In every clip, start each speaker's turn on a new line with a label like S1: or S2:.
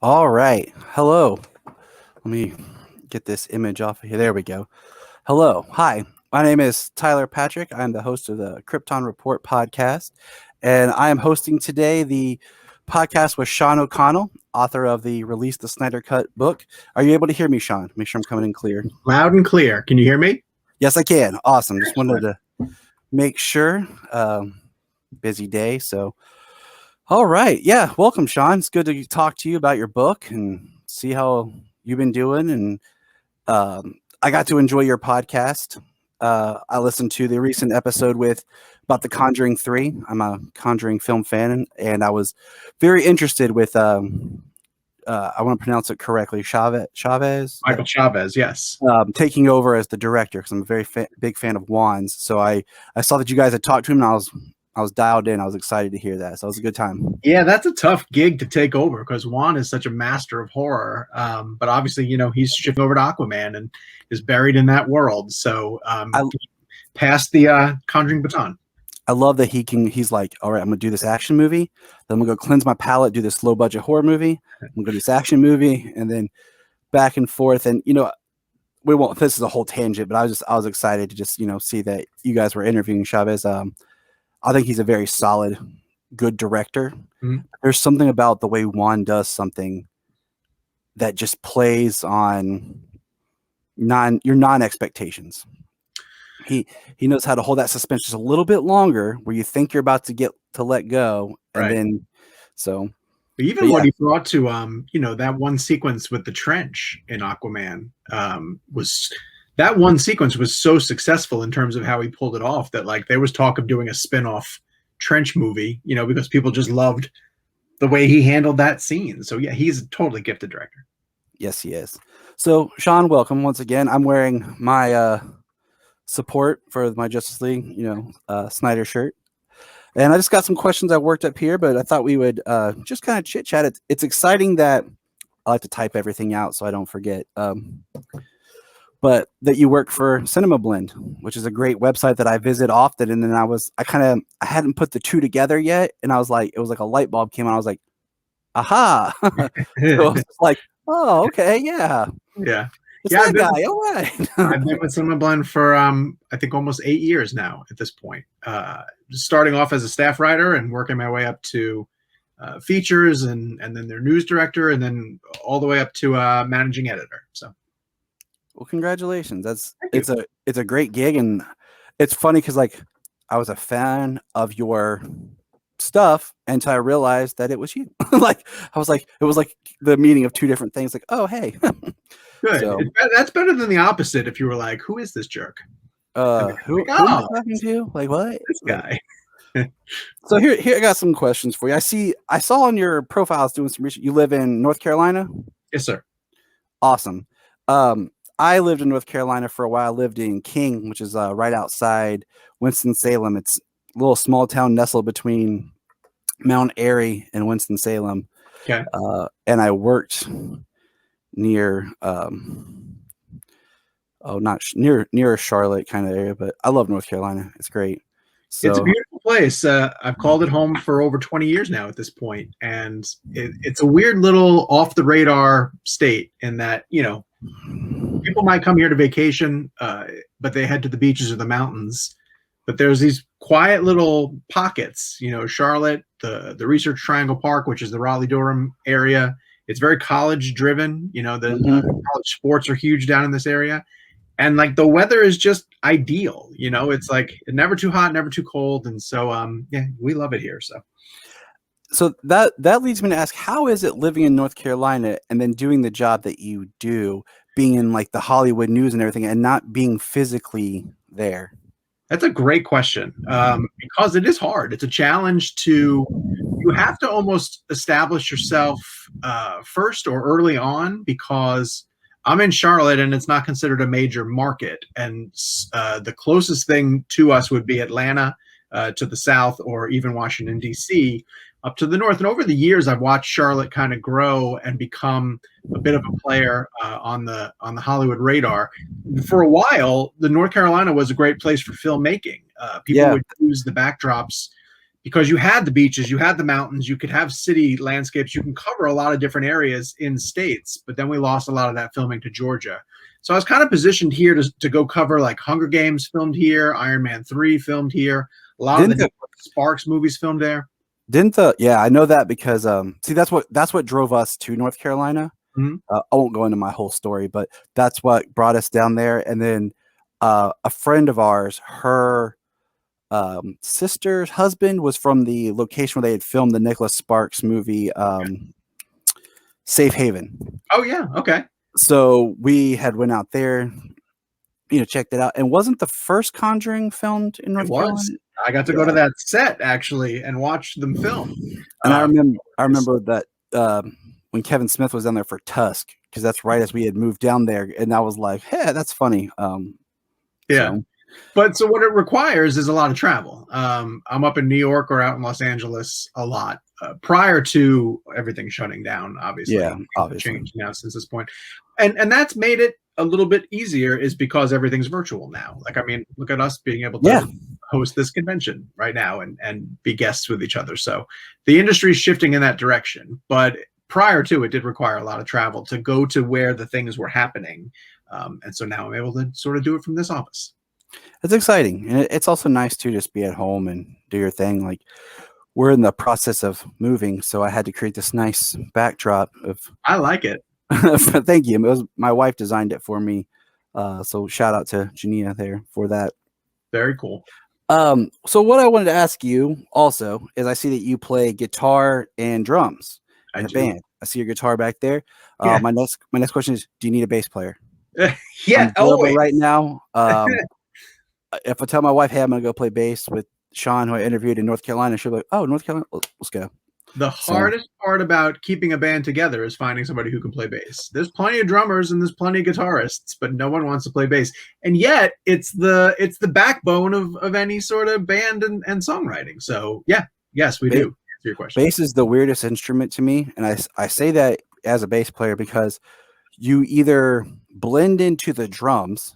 S1: All right. Hello. Let me get this image off of here. There we go. Hello. Hi. My name is Tyler Patrick. I'm the host of the Krypton Report podcast. And I am hosting today the podcast with Sean O'Connell, author of the Release the Snyder Cut book. Are you able to hear me, Sean? Make sure I'm coming in clear.
S2: Loud and clear. Can you hear me?
S1: Yes, I can. Awesome. Just wanted to make sure. Busy day. So, all right. Yeah. Welcome, Sean. It's good to talk to you about your book and see how you've been doing. And I got to enjoy your podcast. I listened to the recent episode about The Conjuring 3. I'm a Conjuring film fan, and I was very interested with, I want to pronounce it correctly, Chavez?
S2: Michael Chavez, yes.
S1: Taking over as the director, because I'm a very big fan of Juan's. So I saw that you guys had talked to him, and I was dialed in. I was excited to hear that. So it was a good time.
S2: Yeah, that's a tough gig to take over because Juan is such a master of horror. But obviously, he's shifting over to Aquaman and is buried in that world. So passed the Conjuring baton.
S1: I love that he's like, all right, I'm going to do this action movie. Then I'm going to go cleanse my palate, do this low budget horror movie. I'm going to do this action movie, and then back and forth. And, this is a whole tangent, but I was excited to just, see that you guys were interviewing Chavez. I think he's a very solid, good director. Mm-hmm. There's something about the way Juan does something that just plays on your non-expectations. He knows how to hold that suspense just a little bit longer, where you think you're about to get to let go, and then
S2: what he brought to that one sequence with the trench in Aquaman that one sequence was so successful in terms of how he pulled it off that there was talk of doing a spin-off trench movie, because people just loved the way he handled that scene. So yeah, he's a totally gifted director.
S1: Yes, he is. So Sean, welcome once again. I'm wearing my support for my Justice League, Snyder shirt. And I just got some questions I worked up here, but I thought we would just kind of chit chat. It's exciting that I like to type everything out so I don't forget. But that you work for Cinema Blend, which is a great website that I visit often. And then I hadn't put the two together yet. And it was like a light bulb came on. I was like, aha. So I was like, oh, okay. Yeah.
S2: Yeah.
S1: It's that guy. All right.
S2: I've been with Cinema Blend for, I think almost 8 years now at this point, starting off as a staff writer and working my way up to features and then their news director, and then all the way up to managing editor. So.
S1: Well, congratulations. It's a great gig, and it's funny because I was a fan of your stuff until I realized that it was you. It was like the meaning of two different things. Like, oh, hey.
S2: Good. So, that's better than the opposite. If you were like, who is this jerk?
S1: Who am I talking to? Like, what?
S2: This guy.
S1: So here I got some questions for you. I saw on your profiles doing some research. You live in North Carolina?
S2: Yes, sir.
S1: Awesome. I lived in North Carolina for a while. I lived in King, which is right outside Winston-Salem. It's a little small town nestled between Mount Airy and Winston-Salem.
S2: Okay.
S1: And I worked near, near Charlotte kind of area, but I love North Carolina. It's great. So,
S2: it's a beautiful place. I've called it home for over 20 years now at this point, and it's a weird little off the radar state in that, people might come here to vacation, but they head to the beaches or the mountains. But there's these quiet little pockets, Charlotte, the Research Triangle Park, which is the Raleigh-Durham area. It's very college driven. College sports are huge down in this area. And the weather is just ideal. It's never too hot, never too cold. And so, we love it here.
S1: So that leads me to ask, how is it living in North Carolina and then doing the job that you do, being in the Hollywood news and everything, and not being physically there?
S2: That's a great question, because it is hard. It's a challenge you have to almost establish yourself first or early on, because I'm in Charlotte and it's not considered a major market. And the closest thing to us would be Atlanta to the south, or even Washington, D.C. up to the north. And over the years, I've watched Charlotte kind of grow and become a bit of a player on the Hollywood radar. For a while, the North Carolina was a great place for filmmaking. People would use the backdrops because you had the beaches, you had the mountains, you could have city landscapes, you can cover a lot of different areas in states, but then we lost a lot of that filming to Georgia. So I was kind of positioned here to go cover like Hunger Games filmed here, Iron Man 3 filmed here, a lot
S1: Didn't
S2: of the Sparks movies filmed there.
S1: Yeah, I know that because see that's what drove us to North Carolina.
S2: Mm-hmm.
S1: I won't go into my whole story, but that's what brought us down there. And then a friend of ours, her sister's husband was from the location where they had filmed the Nicholas Sparks movie, Safe Haven.
S2: Oh yeah, okay.
S1: So we had went out there, checked it out. And wasn't the first Conjuring filmed in North Carolina?
S2: I got to go to that set actually and watch them film.
S1: And I remember that when Kevin Smith was down there for Tusk, because that's right as we had moved down there, and I was like, "Hey, that's funny."
S2: Yeah. But so what it requires is a lot of travel. I'm up in New York or out in Los Angeles a lot prior to everything shutting down. Obviously,
S1: obviously
S2: changed now since this point, and that's made it a little bit easier. Is because everything's virtual now. Like, I mean, look at us being able to host this convention right now and be guests with each other. So the industry is shifting in that direction. But prior to it, did require a lot of travel to go to where the things were happening, and so now I'm able to sort of do it from this office.
S1: It's exciting, and it's also nice to just be at home and do your thing. Like, we're in the process of moving, so I had to create this nice backdrop of.
S2: I like it.
S1: Thank you. It was my wife designed it for me, so shout out to Jania there for that.
S2: Very cool.
S1: So what I wanted to ask you also is, I see that you play guitar and drums in a band. I see your guitar back there. My next question is, do you need a bass player?
S2: Yeah,
S1: always. Right now. If I tell my wife, hey, I'm going to go play bass with Sean, who I interviewed in North Carolina, she'll be like, oh, North Carolina, let's go.
S2: The hardest part about keeping a band together is finding somebody who can play bass. There's plenty of drummers and there's plenty of guitarists, but no one wants to play bass. And yet it's the backbone of any sort of band and songwriting. So yes, we do. Answer your question.
S1: Bass is the weirdest instrument to me. And I say that as a bass player because you either blend into the drums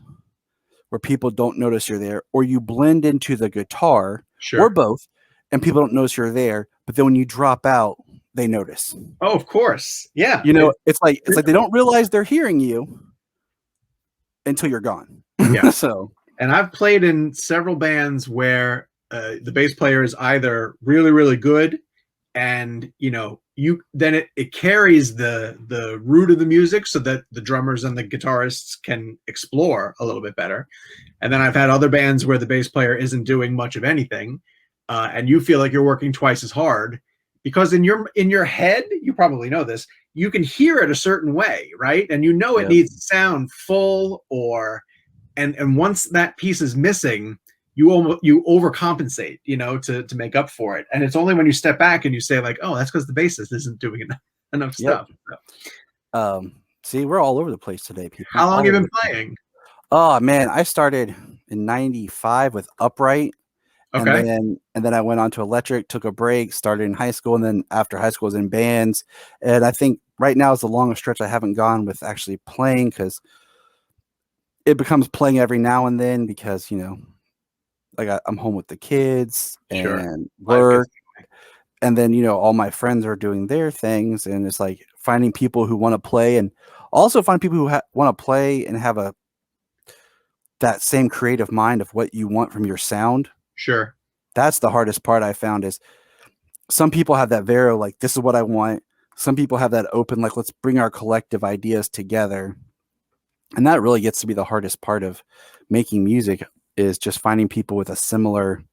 S1: where people don't notice you're there, or you blend into the guitar, or both, and people don't notice you're there. But then when you drop out, they notice.
S2: Oh, of course. Yeah.
S1: It's like they don't realize they're hearing you until you're gone.
S2: Yeah. And I've played in several bands where the bass player is either really, really good, and it carries the root of the music so that the drummers and the guitarists can explore a little bit better. And then I've had other bands where the bass player isn't doing much of anything, and you feel like you're working twice as hard because in your head, you probably know this, you can hear it a certain way, right? And it needs to sound full, and once that piece is missing, you overcompensate, to make up for it. And it's only when you step back and you say like, oh, that's because the bassist isn't doing enough stuff.
S1: See, we're all over the place today, people.
S2: How long have you been playing?
S1: Oh man, I started in '95 with upright.
S2: Okay.
S1: And then I went on to electric, took a break, started in high school, and then after high school I was in bands. And I think right now is the longest stretch I haven't gone with actually playing, because it becomes playing every now and then because, like I'm home with the kids and work, and then all my friends are doing their things, and it's like finding people who want to play, and also find people who want to play and have that same creative mind of what you want from your sound.
S2: Sure.
S1: That's the hardest part I found, is some people have that very like, this is what I want. Some people have that open, like, let's bring our collective ideas together. And that really gets to be the hardest part of making music, is just finding people with a similar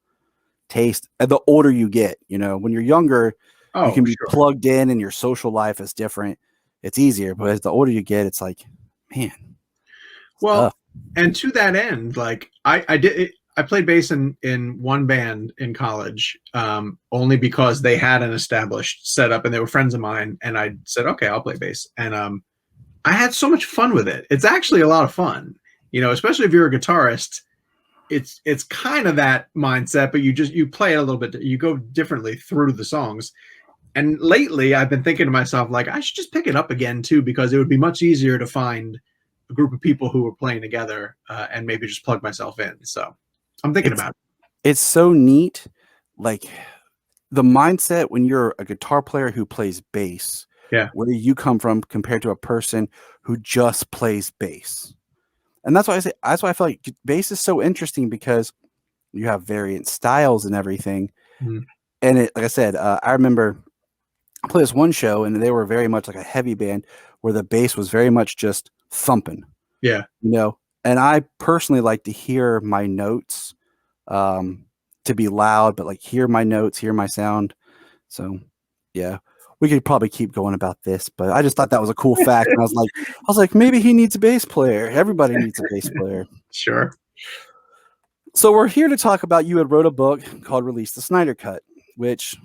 S1: taste. And the older you get, when you're younger, you can be plugged in and your social life is different. It's easier. But as the older you get, it's like, man.
S2: Well, and to that end, like I played bass in one band in college, only because they had an established setup and they were friends of mine. And I said, okay, I'll play bass. And I had so much fun with it. It's actually a lot of fun, especially if you're a guitarist. It's kind of that mindset, but you play it a little bit. You go differently through the songs. And lately I've been thinking to myself, like, I should just pick it up again too, because it would be much easier to find a group of people who were playing together and maybe just plug myself in. So I'm thinking about it.
S1: It's so neat. Like, the mindset when you're a guitar player who plays bass,
S2: Yeah.
S1: where you come from compared to a person who just plays bass. And that's why I feel like bass is so interesting because you have variant styles and everything.
S2: Mhm.
S1: And like I said, I remember I played this one show and they were very much like a heavy band where the bass was very much just thumping,
S2: Yeah.
S1: and I personally like to hear my notes, um, to be loud, but like hear my notes, hear my sound. So yeah, we could probably keep going about this, but I just thought that was a cool fact. And I was like, maybe he needs a bass player. Everybody needs a bass player.
S2: Sure.
S1: So we're here to talk about you had wrote a book called Release the Snyder Cut, which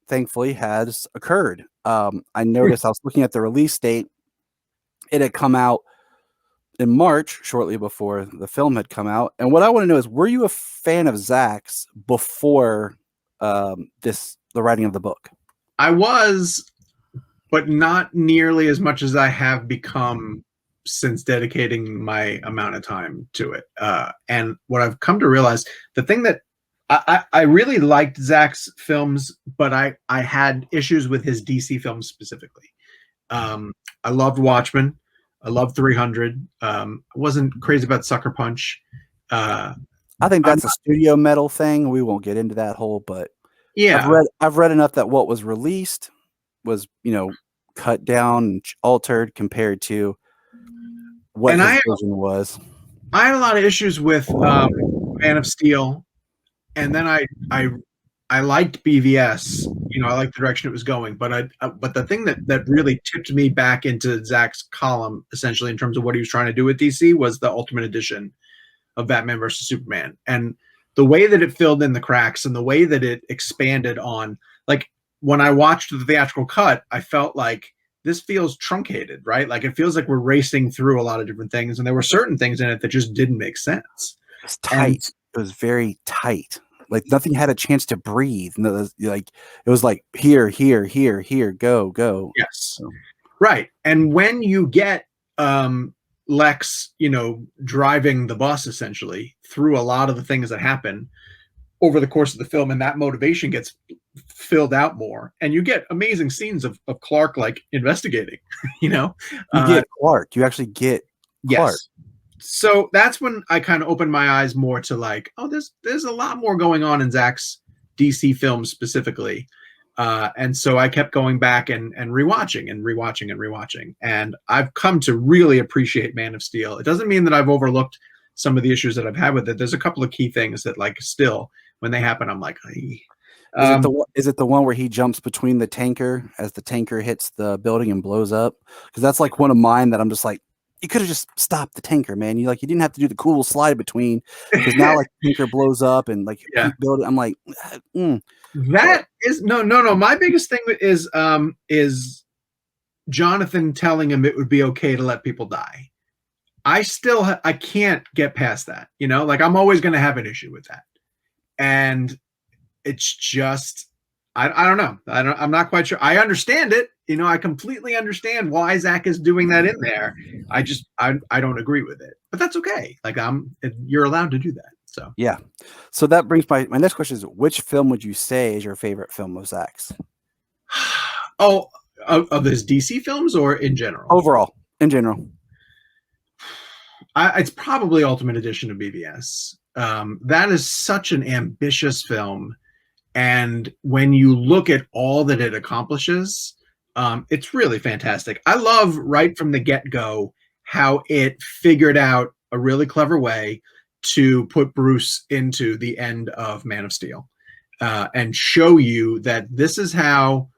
S1: thankfully has occurred. I noticed I was looking at the release date. It had come out in March, shortly before the film had come out. And what I want to know is, were you a fan of Zach's before the writing of the book?
S2: I was, but not nearly as much as I have become since dedicating my amount of time to it. And what I've come to realize, the thing that I really liked Zach's films, but I had issues with his DC films specifically. I loved Watchmen. I loved 300. I wasn't crazy about Sucker Punch.
S1: I think that's a studio metal thing. We won't get into that whole, but
S2: yeah,
S1: I've read enough that what was released was, cut down and altered compared to what
S2: and
S1: his vision was.
S2: I had a lot of issues with Man of Steel, and then I liked BVS. I liked the direction it was going, but but the thing that really tipped me back into Zach's column, essentially in terms of what he was trying to do with DC, was the Ultimate Edition of Batman versus Superman, and the way that it filled in the cracks and the way that it expanded on, like, when I watched the theatrical cut, I felt like this feels truncated, right? Like, it feels like we're racing through a lot of different things, and there were certain things in it that just didn't make sense.
S1: It's tight. It was very tight. Like nothing had a chance to breathe. No, like it was like here, here, here, here, go, go.
S2: Yes.
S1: So.
S2: Right. And when you get Lex, driving the bus essentially through a lot of the things that happen over the course of the film, and that motivation gets filled out more, and you get amazing scenes of Clark like investigating,
S1: you get Clark. You actually get Clark.
S2: Yes. So that's when I kind of opened my eyes more to like, oh, there's a lot more going on in Zach's DC films specifically. And so I kept going back and rewatching and rewatching and rewatching. And I've come to really appreciate Man of Steel. It doesn't mean that I've overlooked some of the issues that I've had with it. There's a couple of key things that, like, still when they happen, I'm like,
S1: is it the one where he jumps between the tanker as the tanker hits the building and blows up? Because that's like one of mine that I'm just like, you could have just stopped the tanker, man. You didn't have to do the cool slide between, because now like the tanker blows up and like keep building. I'm like,
S2: that is no. My biggest thing is Jonathan telling him it would be okay to let people die. I can't get past that. Like, I'm always going to have an issue with that, and it's just I don't know. I'm not quite sure. I understand it. I completely understand why Zach is doing that in there. I don't agree with it, but that's okay. Like, you're allowed to do that. So
S1: yeah. So that brings my next question is, which film would you say is your favorite film of Zach's?
S2: Oh, of his DC films or in general?
S1: Overall, in general.
S2: It's probably Ultimate Edition of BVS. That is such an ambitious film. And when you look at all that it accomplishes, it's really fantastic. I love right from the get-go how it figured out a really clever way to put Bruce into the end of Man of Steel, and show you that this is how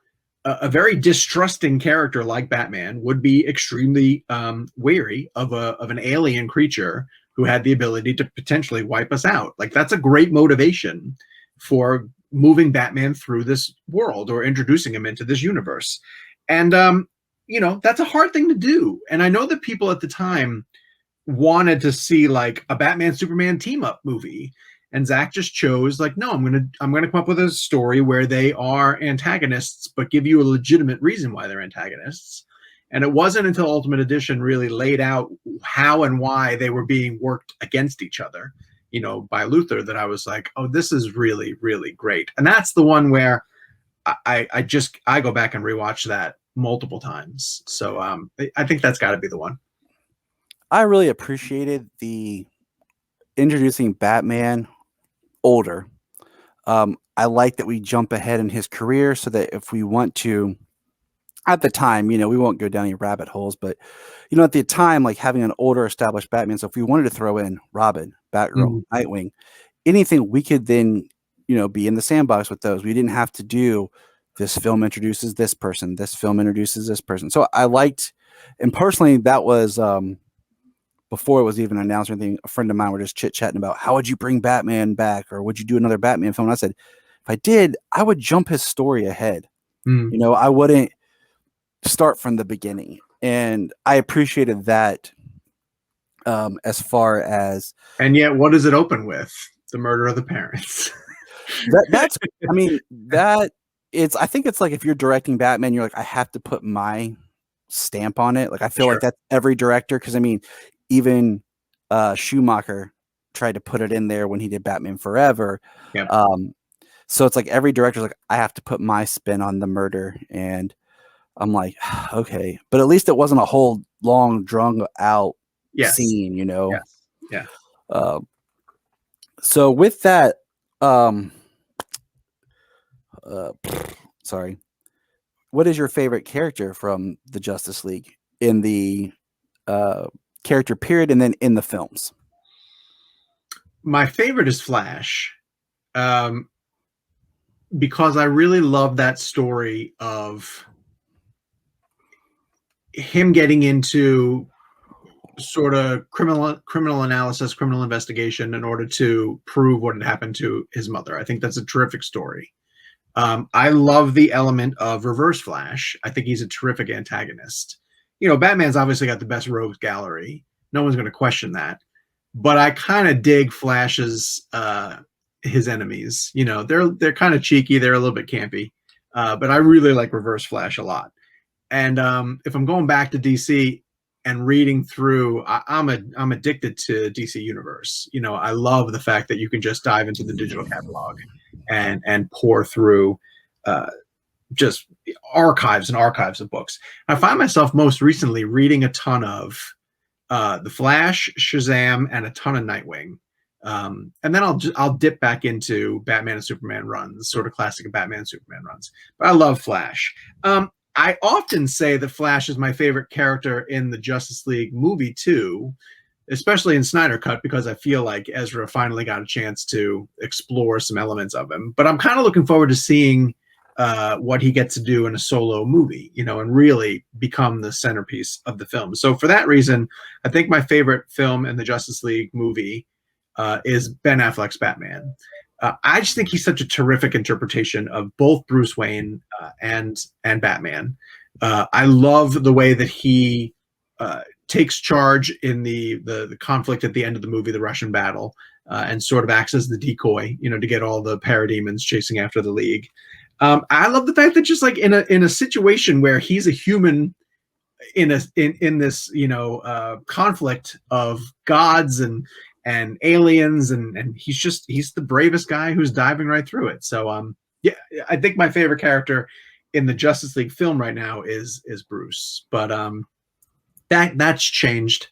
S2: a very distrusting character like Batman would be extremely wary of an alien creature who had the ability to potentially wipe us out. Like, that's a great motivation for moving Batman through this world or introducing him into this universe. And, that's a hard thing to do. And I know that people at the time wanted to see like a Batman Superman team up movie. And Zach just chose like, no, I'm going to come up with a story where they are antagonists, but give you a legitimate reason why they're antagonists. And it wasn't until Ultimate Edition really laid out how and why they were being worked against each other by Luther, that I was like, oh, this is really, really great. And that's the one where I go back and rewatch that multiple times. So I think that's got to be the one.
S1: I really appreciated the introducing Batman older. I like that we jump ahead in his career so that if we want to, at the time, we won't go down any rabbit holes, but at the time, like having an older established Batman. So if we wanted to throw in Robin, Batgirl, Nightwing, anything, we could then, be in the sandbox with those. We didn't have to do this film introduces this person, this film introduces this person. So I liked, and personally, that was before it was even announced or anything. A friend of mine were just chit chatting about how would you bring Batman back, or would you do another Batman film? And I said, if I did, I would jump his story ahead. I wouldn't start from the beginning. And I appreciated that. As far as,
S2: and yet, what does it open with? The murder of the parents.
S1: that's, I mean, I think it's like if you're directing Batman, you're like, I have to put my stamp on it. Like, I feel like that's every director. Cause I mean, even Schumacher tried to put it in there when he did Batman Forever.
S2: Yep.
S1: So it's like every director's like, I have to put my spin on the murder. And I'm like, okay, but at least it wasn't a whole long drawn out scene,
S2: Yes. Yeah.
S1: So with that, sorry, what is your favorite character from the Justice League in the character period and then in the films?
S2: My favorite is Flash, because I really love that story of him getting into sort of criminal analysis, criminal investigation in order to prove what had happened to his mother. I think that's a terrific story. I love the element of Reverse Flash. I think he's a terrific antagonist. Batman's obviously got the best rogues gallery. No one's going to question that. But I kind of dig Flash's his enemies. They're kind of cheeky. They're a little bit campy. But I really like Reverse Flash a lot. And if I'm going back to DC and reading through, I'm addicted to DC Universe. I love the fact that you can just dive into the digital catalog and pour through just archives and archives of books. I find myself most recently reading a ton of The Flash, Shazam, and a ton of Nightwing. And then I'll dip back into Batman and Superman runs, sort of classic Batman and Superman runs. But I love Flash. I often say that Flash is my favorite character in the Justice League movie too, especially in Snyder Cut, because I feel like Ezra finally got a chance to explore some elements of him. But I'm kind of looking forward to seeing what he gets to do in a solo movie, and really become the centerpiece of the film. So for that reason, I think my favorite film in the Justice League movie is Ben Affleck's Batman. I just think he's such a terrific interpretation of both Bruce Wayne and Batman. I love the way that he takes charge in the conflict at the end of the movie, the Russian battle, and sort of acts as the decoy, to get all the parademons chasing after the League. I love the fact that just like in a situation where he's a human in this conflict of gods and aliens, and he's the bravest guy who's diving right through it. So yeah, I think my favorite character in the Justice League film right now is Bruce, but that's changed.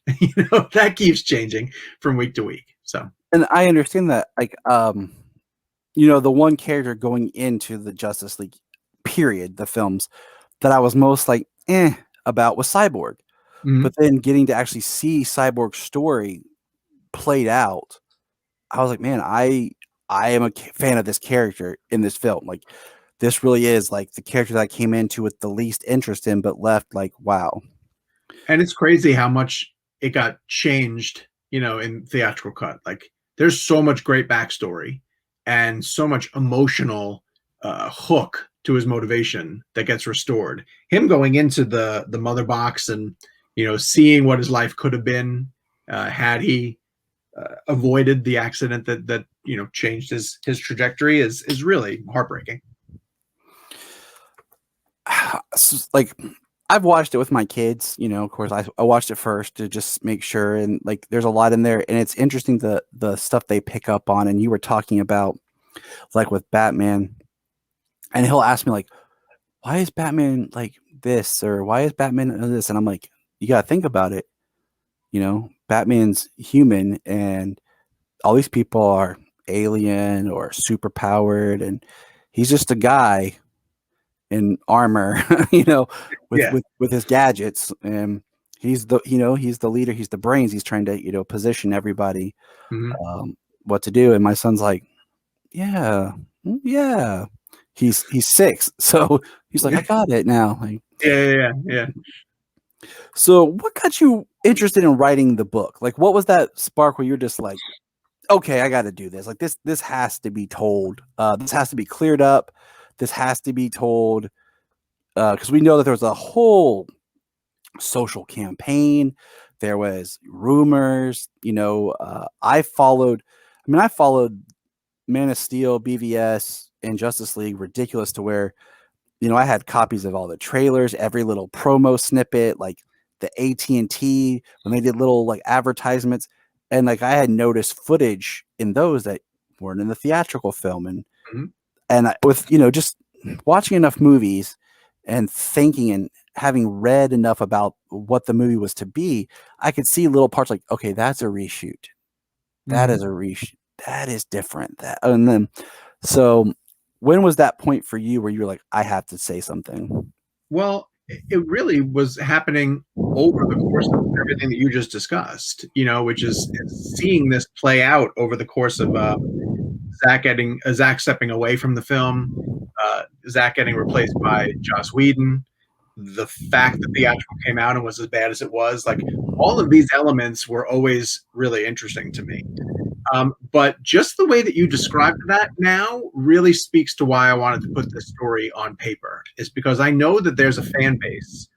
S2: That keeps changing from week to week. So,
S1: and I understand that, like, the one character going into the Justice League period, the films, that I was most like about was Cyborg. But then getting to actually see Cyborg's story played out, I was like, man, I am a fan of this character in this film. Like, this really is like the character that I came into with the least interest in, but left like, wow.
S2: And it's crazy how much it got changed, in theatrical cut. Like, there's so much great backstory and so much emotional hook to his motivation that gets restored. Him going into the mother box and seeing what his life could have been had he avoided the accident that changed his trajectory is really heartbreaking.
S1: Like, I've watched it with my kids, of course I watched it first to just make sure. And like, there's a lot in there and it's interesting the stuff they pick up on. And you were talking about like with Batman and he'll ask me like, why is Batman like this? Or why is Batman this? And I'm like, you got to think about it. Batman's human and all these people are alien or super powered. And he's just a guy in armor, with,
S2: Yeah.
S1: with his gadgets. And he's the leader. He's the brains. He's trying to, position everybody,
S2: Hmm.
S1: what to do. And my son's like, yeah, yeah. He's 6. So he's like, I got it now. Like,
S2: Yeah.
S1: so what got you interested in writing the book? Like, what was that spark where you're just like, okay, I got to do this. Like this has to be told. This has to be cleared up. This has to be told. Because we know that there was a whole social campaign. There was rumors. I followed Man of Steel, BVS, and Justice League ridiculous to where, I had copies of all the trailers, every little promo snippet, like the AT&T when they did little like advertisements. And like I had noticed footage in those that weren't in the theatrical film.
S2: Hmm.
S1: And with, just watching enough movies and thinking and having read enough about what the movie was to be, I could see little parts like, okay, that's a reshoot. That
S2: Hmm.
S1: is a reshoot. That is different. And then, so when was that point for you where you were like, I have to say something?
S2: Well, it really was happening over the course of everything that you just discussed, which is seeing this play out over the course of Zach stepping away from the film, Zach getting replaced by Joss Whedon, the fact that the theatrical came out and was as bad as it was, like all of these elements were always really interesting to me. But just the way that you described that now really speaks to why I wanted to put this story on paper, is because I know that there's a fan base.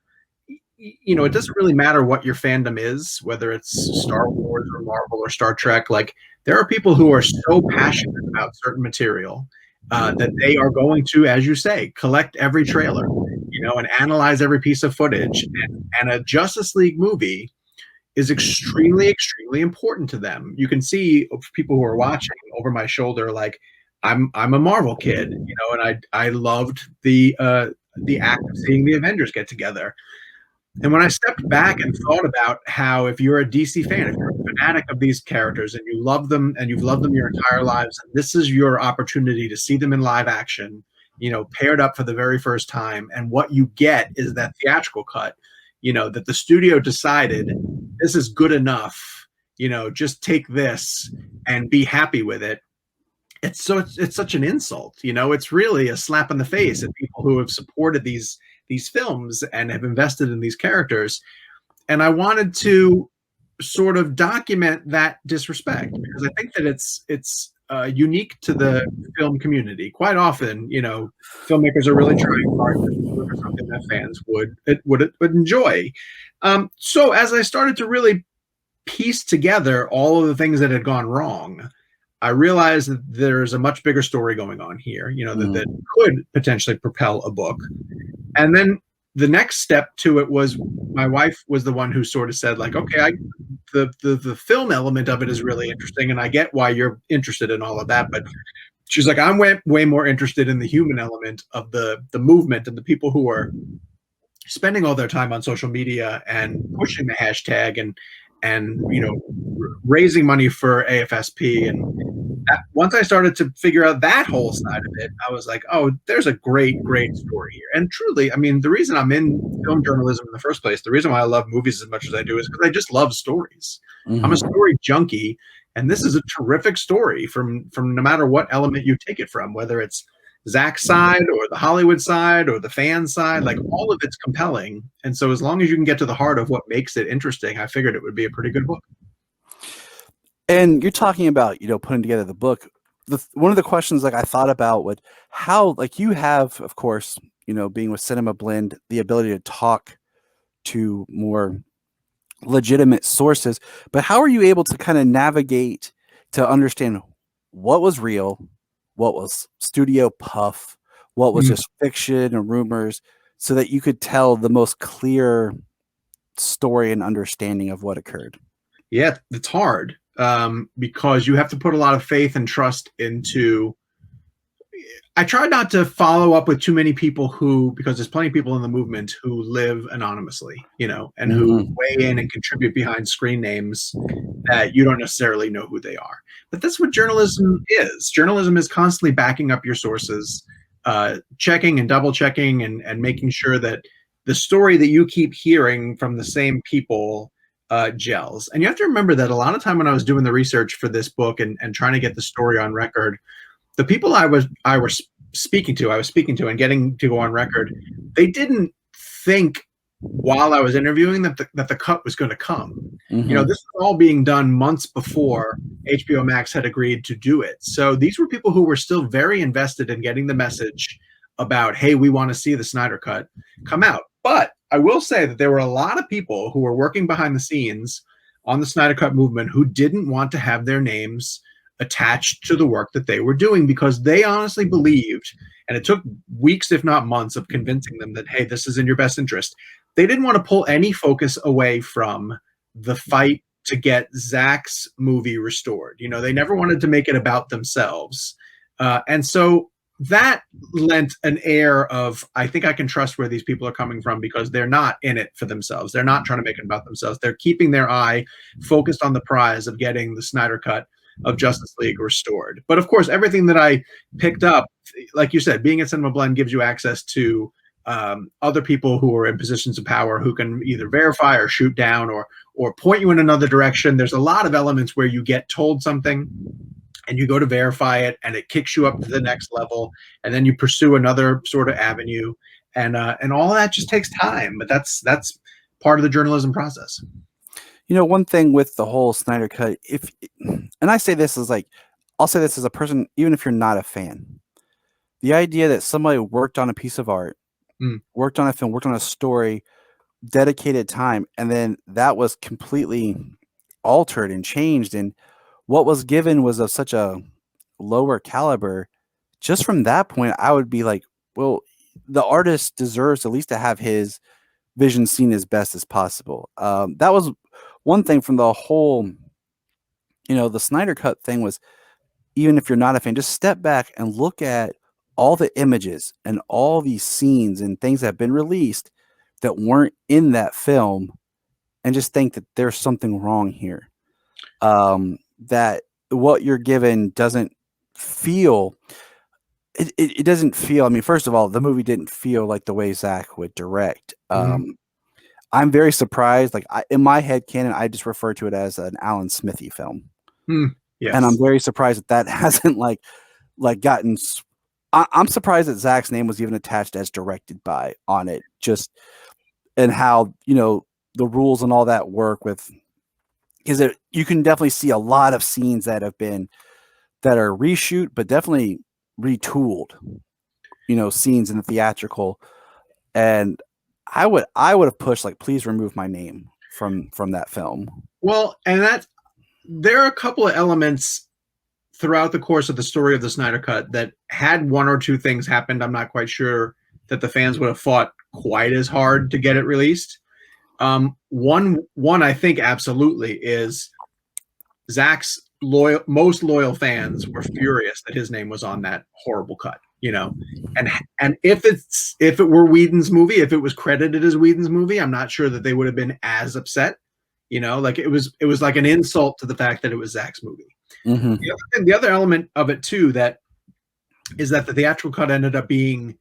S2: It doesn't really matter what your fandom is, whether it's Star Wars or Marvel or Star Trek. Like, there are people who are so passionate about certain material that they are going to, as you say, collect every trailer, and analyze every piece of footage. And a Justice League movie is extremely, extremely important to them. You can see people who are watching over my shoulder, like I'm a Marvel kid, and I loved the act of seeing the Avengers get together. And when I stepped back and thought about how, if you're a DC fan, if you're a fanatic of these characters and you love them and you've loved them your entire lives, and this is your opportunity to see them in live action, paired up for the very first time, and what you get is that theatrical cut, that the studio decided this is good enough, just take this and be happy with it. It's such an insult, it's really a slap in the face at people who have supported these films and have invested in these characters. And I wanted to sort of document that disrespect, because I think that it's unique to the film community. Quite often, filmmakers are really trying hard to deliver something that fans would enjoy. So as I started to really piece together all of the things that had gone wrong, I realized that there's a much bigger story going on here, that could potentially propel a book. And then the next step to it was, my wife was the one who sort of said, like, okay, the film element of it is really interesting, and I get why you're interested in all of that, but she's like, I'm way more interested in the human element of the movement and the people who are spending all their time on social media and pushing the hashtag and raising money for AFSP. And once I started to figure out that whole side of it, I was like, oh, there's a great story here. And truly, I mean, the reason I'm in film journalism in the first place, the reason why I love movies as much as I do, is because I just love stories.
S1: Mm-hmm.
S2: I'm a story junkie, and this is a terrific story from no matter what element you take it from, whether it's Zach's side or the Hollywood side or the fan side, like all of it's compelling. And so as long as you can get to the heart of what makes it interesting, I figured it would be a pretty good book.
S1: And you're talking about, putting together the book. One of the questions like I thought about would how, like, you have, of course, being with Cinema Blend, the ability to talk to more legitimate sources, but how are you able to kind of navigate to understand what was real, what was studio puff, what was just fiction and rumors, so that you could tell the most clear story and understanding of what occurred?
S2: Yeah, it's hard because you have to put a lot of faith and trust into. I try not to follow up with too many people because there's plenty of people in the movement who live anonymously, and who weigh in and contribute behind screen names that you don't necessarily know who they are. But that's what journalism is. Journalism is constantly backing up your sources, checking and double checking and making sure that the story that you keep hearing from the same people gels. And you have to remember that a lot of time when I was doing the research for this book and trying to get the story on record, the people I was speaking to and getting to go on record, they didn't think while I was interviewing that the cut was going to come. This was all being done months before HBO Max had agreed to do it. So these were people who were still very invested in getting the message about, hey, we want to see the Snyder Cut come out. But I will say that there were a lot of people who were working behind the scenes on the Snyder Cut movement who didn't want to have their names attached to the work that they were doing, because they honestly believed, and it took weeks, if not months, of convincing them that, hey, this is in your best interest. They didn't want to pull any focus away from the fight to get Zack's movie restored. They never wanted to make it about themselves. And so that lent an air of, I think I can trust where these people are coming from, because they're not in it for themselves. They're not trying to make it about themselves. They're keeping their eye focused on the prize of getting the Snyder Cut of Justice League restored. But of course, everything that I picked up, like you said, being at Cinema Blend gives you access to other people who are in positions of power who can either verify or shoot down or point you in another direction. There's a lot of elements where you get told something and you go to verify it and it kicks you up to the next level, and then you pursue another sort of avenue, and all that just takes time. But that's part of the journalism process.
S1: One thing with the whole Snyder Cut, and I say this as I'll say this as a person, even if you're not a fan, the idea that somebody worked on a piece of art, worked on a film, worked on a story, dedicated time, and then that was completely altered and changed, and what was given was of such a lower caliber. Just from that point, I would be like, well, the artist deserves at least to have his vision seen as best as possible. That was one thing from the whole, the Snyder Cut thing was, even if you're not a fan, just step back and look at all the images and all these scenes and things that have been released that weren't in that film, and just think that there's something wrong here. That what you're given doesn't feel, it doesn't feel, I mean, first of all, the movie didn't feel like the way Zack would direct. I'm very surprised. In my head canon, I just refer to it as an Alan Smithy film.
S2: Yes.
S1: And I'm very surprised that hasn't gotten. I'm surprised that Zack's name was even attached as directed by on it. Just and how the rules and all that work with, because you can definitely see a lot of scenes that are reshoot, but definitely retooled. Scenes in the theatrical, and I would have pushed please remove my name from that film.
S2: Well, and there are a couple of elements throughout the course of the story of the Snyder Cut that, had one or two things happened, I'm not quite sure that the fans would have fought quite as hard to get it released. One I think absolutely is Zack's most loyal fans were furious that his name was on that horrible cut. And if it were Whedon's movie, if it was credited as Whedon's movie, I'm not sure that they would have been as upset. It was like an insult to the fact that it was Zack's movie. The other element of it too, that is that the theatrical cut ended up being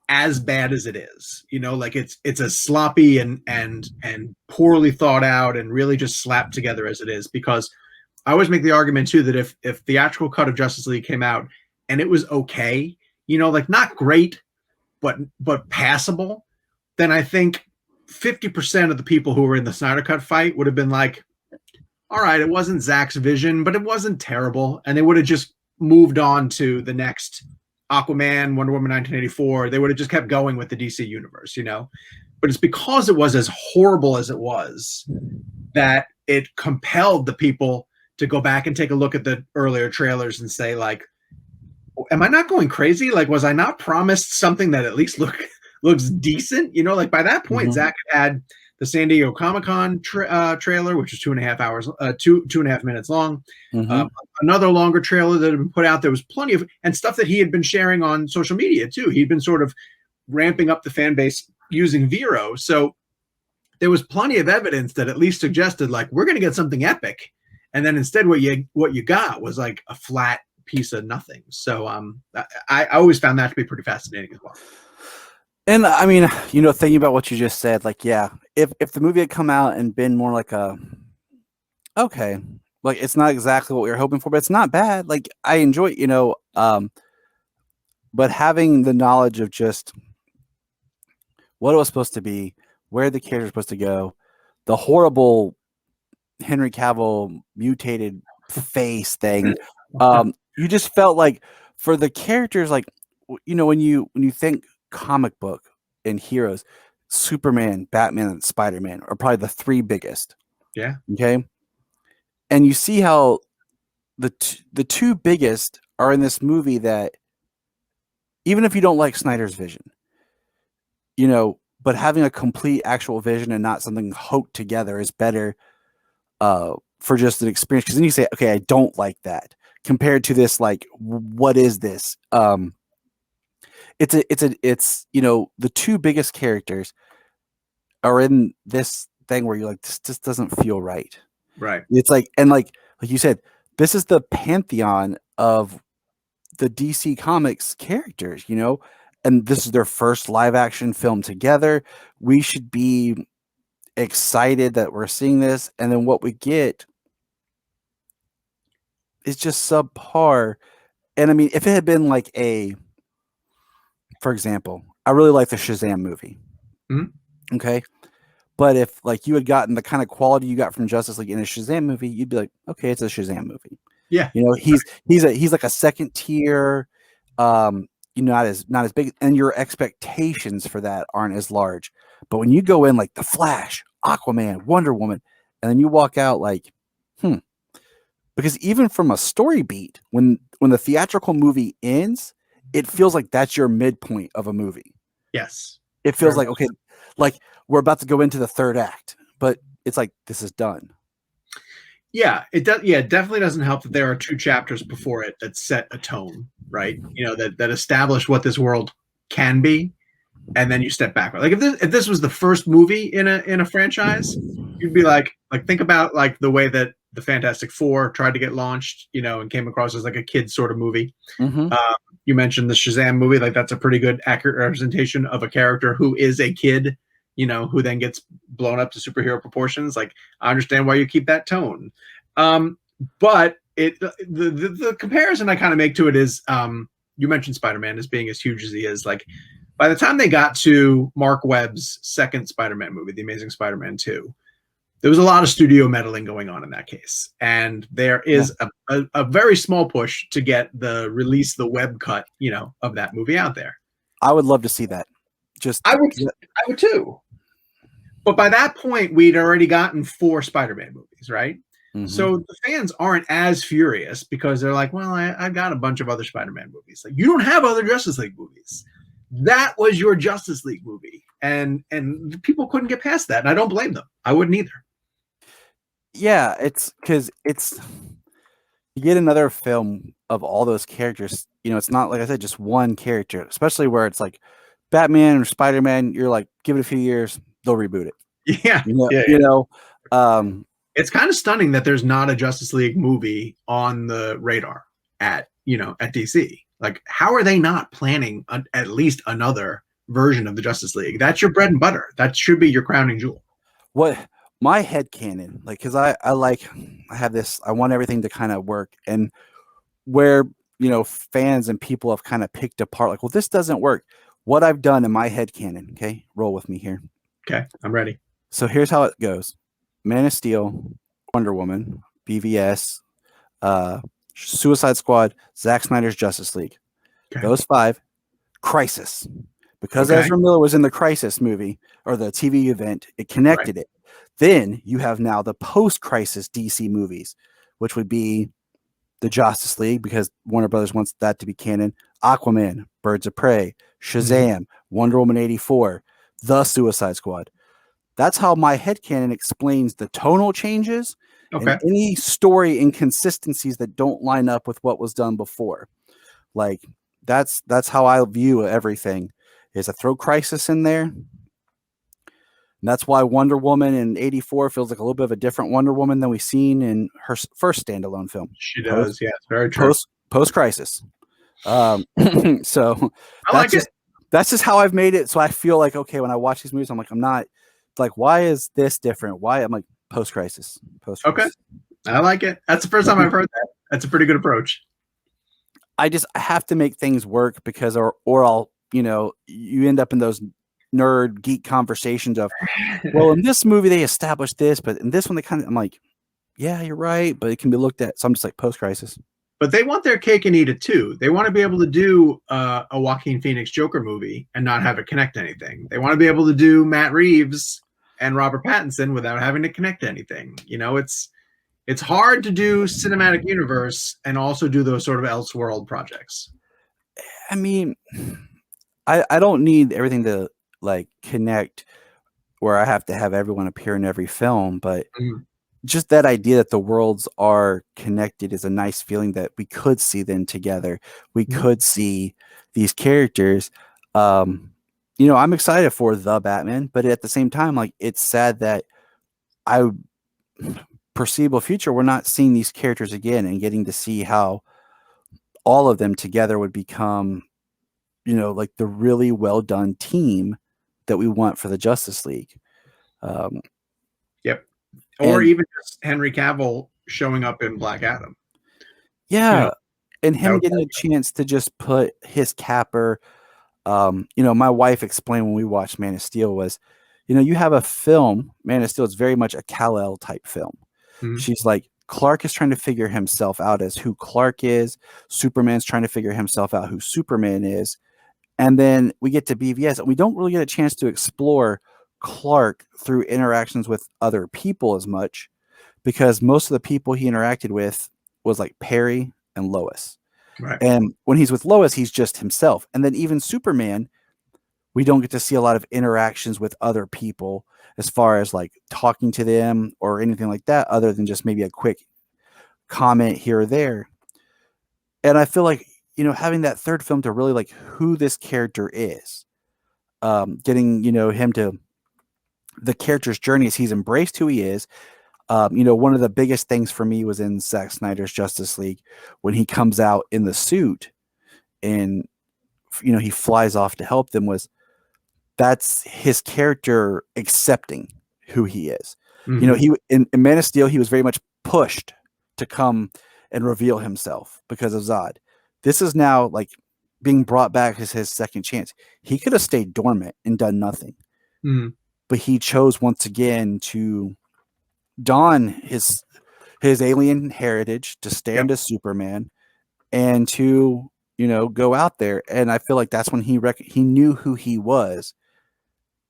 S2: as bad as it is. It's as sloppy and poorly thought out and really just slapped together as it is. Because I always make the argument too that if theatrical cut of Justice League came out and it was okay, not great, but passable, then I think 50% of the people who were in the Snyder Cut fight would have been like, all right, it wasn't Zack's vision, but it wasn't terrible. And they would have just moved on to the next Aquaman, Wonder Woman 1984. They would have just kept going with the DC universe, But it's because it was as horrible as it was that it compelled the people to go back and take a look at the earlier trailers and say, am I not going crazy? Was I not promised something that at least looks decent. You know, like by that point,
S1: Mhm.
S2: Zach had the San Diego Comic-Con trailer, which was 2.5 hours, 2.5 minutes long. Uh,
S1: Mhm.
S2: Another longer trailer that had been put out. There was plenty of and stuff that he had been sharing on social media too. He'd been sort of ramping up the fan base using Vero, so there was plenty of evidence that at least suggested like we're going to get something epic, and then instead what you got was like a flat piece of nothing. So I always found that to be pretty fascinating as well.
S1: And I mean, thinking about what you just said, like, yeah, if the movie had come out and been more like a okay, like it's not exactly what we were hoping for, but it's not bad. Like I enjoy, but having the knowledge of just what it was supposed to be, where the character was supposed to go, the horrible Henry Cavill mutated face thing, you just felt like for the characters, like when you think comic book and heroes, Superman, Batman, and Spider-Man are probably the three biggest.
S2: Yeah.
S1: Okay, and you see how the two biggest are in this movie that even if you don't like Snyder's vision, but having a complete actual vision and not something hoked together is better for just an experience. Because then you say, okay, I don't like that compared to this. Like, what is this? It's the two biggest characters are in this thing where you're like, this just doesn't feel right.
S2: Right.
S1: It's like, and like you said, this is the pantheon of the DC Comics characters, and this is their first live action film together. We should be excited that we're seeing this, and then what we get is just subpar. And I mean, if it had been like for example, I really like the Shazam movie.
S2: Mhm.
S1: Okay. But if like you had gotten the kind of quality you got from Justice League in a Shazam movie, you'd be like, okay, it's a Shazam movie.
S2: Yeah.
S1: He's like a second tier, not as big, and your expectations for that aren't as large. But when you go in like the Flash, Aquaman, Wonder Woman, and then you walk out like, because even from a story beat, when the theatrical movie ends, it feels like that's your midpoint of a movie.
S2: Yes.
S1: It feels like okay, like we're about to go into the third act, but it's like this is done.
S2: Yeah, it does. Yeah, it definitely doesn't help that there are two chapters before it that set a tone, right? That establish what this world can be, and then you step back. Like if this was the first movie in a franchise, you'd be like think about like the way that the Fantastic Four tried to get launched, and came across as like a kid sort of movie.
S1: Mm-hmm.
S2: You mentioned the Shazam movie, like that's a pretty good accurate representation of a character who is a kid, who then gets blown up to superhero proportions. Like I understand why you keep that tone, but the comparison I kind of make to it is you mentioned Spider-Man as being as huge as he is. Like by the time they got to Mark Webb's second Spider-Man movie, The Amazing Spider-Man 2, there was a lot of studio meddling going on in that case. And there is a very small push to get the web cut, of that movie out there.
S1: I would love to see that.
S2: I would too. But by that point, we'd already gotten 4 Spider-Man movies, right?
S1: Mm-hmm.
S2: So the fans aren't as furious because they're like, well, I've got a bunch of other Spider-Man movies. Like, you don't have other Justice League movies. That was your Justice League movie. And people couldn't get past that. And I don't blame them. I wouldn't either.
S1: Yeah, it's because you get another film of all those characters. It's not like I said, just one character, especially where it's like Batman or Spider-Man. You're like, give it a few years, they'll reboot it.
S2: Yeah. It's kind of stunning that there's not a Justice League movie on the radar at DC. Like, how are they not planning at least another version of the Justice League? That's your bread and butter. That should be your crowning jewel.
S1: What my headcanon, like, because I have this, I want everything to kind of work, and where fans and people have kind of picked apart, like, well, this doesn't work. What I've done in my headcanon, okay, roll with me here.
S2: Okay, I'm ready.
S1: So here's how it goes: Man of Steel, Wonder Woman, BVS, Suicide Squad, Zack Snyder's Justice League.
S2: Okay.
S1: Those 5, Crisis. Because Ezra Miller was in the Crisis movie or the TV event, it connected it. Then you have now the post-Crisis DC movies, which would be the Justice League, because Warner Brothers wants that to be canon. Aquaman, Birds of Prey, Shazam, Wonder Woman 84, The Suicide Squad. That's how my headcanon explains the tonal changes and
S2: Okay.
S1: any story inconsistencies that don't line up with what was done before. Like that's how I view everything. Is a throw Crisis in there. And that's why Wonder Woman in 84 feels like a little bit of a different Wonder Woman than we've seen in her first standalone film.
S2: She does. Yeah, it's very true.
S1: Post Crisis. So
S2: I like it.
S1: That's just how I've made it. So I feel like, okay, when I watch these movies, I'm like, I'm not like, why is this different? Why? I'm like, post crisis.
S2: Okay. I like it. That's the first time I've heard that. That's a pretty good approach.
S1: I have to make things work because, or I'll, you end up in those nerd geek conversations of, well, in this movie they established this, but in this one they I'm like, yeah, you're right, but it can be looked at. So I'm just like, post crisis.
S2: But they want their cake and eat it too. They want to be able to do a Joaquin Phoenix Joker movie and not have it connect to anything. They want to be able to do Matt Reeves and Robert Pattinson without having to connect to anything. It's hard to do cinematic universe and also do those sort of Elseworld projects.
S1: I mean, I don't need everything to like connect where I have to have everyone appear in every film, but just that idea that the worlds are connected is a nice feeling that we could see them together. We could see these characters. I'm excited for the Batman, but at the same time, like, it's sad that foreseeable future, we're not seeing these characters again and getting to see how all of them together would become, like the really well done team that we want for the Justice League.
S2: Yep. Or even just Henry Cavill showing up in Black Adam.
S1: Yeah. And him getting a chance to just put his capper. My wife explained when we watched Man of Steel was, you have a film, Man of Steel, it's very much a Kal-El type film. She's like, Clark is trying to figure himself out as who Clark is. Superman's trying to figure himself out who Superman is. And then we get to BVS, and we don't really get a chance to explore Clark through interactions with other people as much, because most of the people he interacted with was like Perry and Lois.
S2: Right.
S1: And when he's with Lois, he's just himself. And then even Superman, we don't get to see a lot of interactions with other people as far as like talking to them or anything like that, other than just maybe a quick comment here or there. And I feel like, having that third film to really like who this character is, getting, him to the character's journey as he's embraced who he is. One of the biggest things for me was in Zack Snyder's Justice League when he comes out in the suit and, he flies off to help them, that's his character accepting who he is. He in Man of Steel, he was very much pushed to come and reveal himself because of Zod. This is now like being brought back as his second chance. He could have stayed dormant and done nothing, but he chose once again to don his alien heritage, to stand as Superman, and to go out there. And I feel like that's when he knew who he was,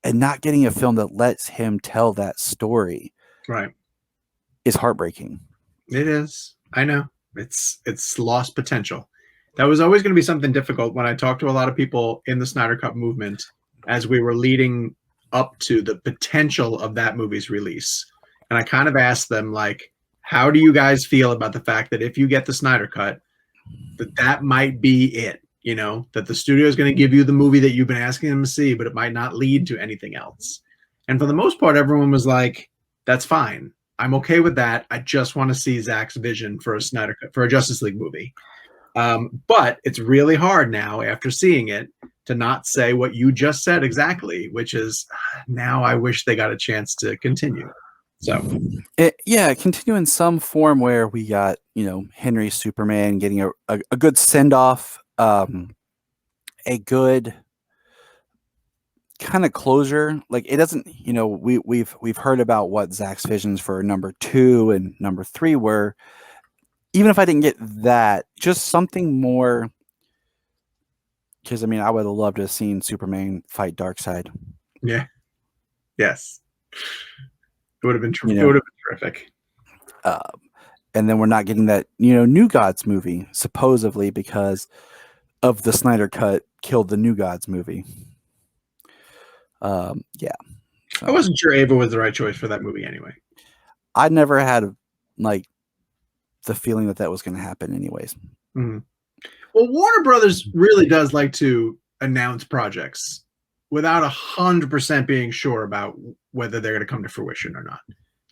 S1: and not getting a film that lets him tell that story,
S2: right,
S1: is heartbreaking.
S2: It is. I know it's lost potential. That was always going to be something difficult when I talked to a lot of people in the Snyder Cut movement as we were leading up to the potential of that movie's release. And I kind of asked them, like, how do you guys feel about the fact that if you get the Snyder Cut, that might be it, that the studio is going to give you the movie that you've been asking them to see, but it might not lead to anything else. And for the most part, everyone was like, that's fine. I'm okay with that. I just want to see Zack's vision for a Snyder Cut, for a Justice League movie. But it's really hard now after seeing it to not say what you just said exactly, which is, now I wish they got a chance to continue. So
S1: continue in some form where we got, Henry Superman getting a good send off, a good kind of closure. Like, it doesn't, we've heard about what Zack's visions for number 2 and number 3 were. Even if I didn't get that, just something more. Because I would have loved to have seen Superman fight Darkseid.
S2: Yeah. Yes. It would have been terrific.
S1: and then we're not getting that, New Gods movie, supposedly because of the Snyder Cut killed the New Gods movie. Yeah. So
S2: I wasn't sure Ava was the right choice for that movie anyway.
S1: I never had like the feeling that was going to happen anyways.
S2: Mm-hmm. Well, Warner Brothers really does like to announce projects without 100% being sure about whether they're going to come to fruition or not.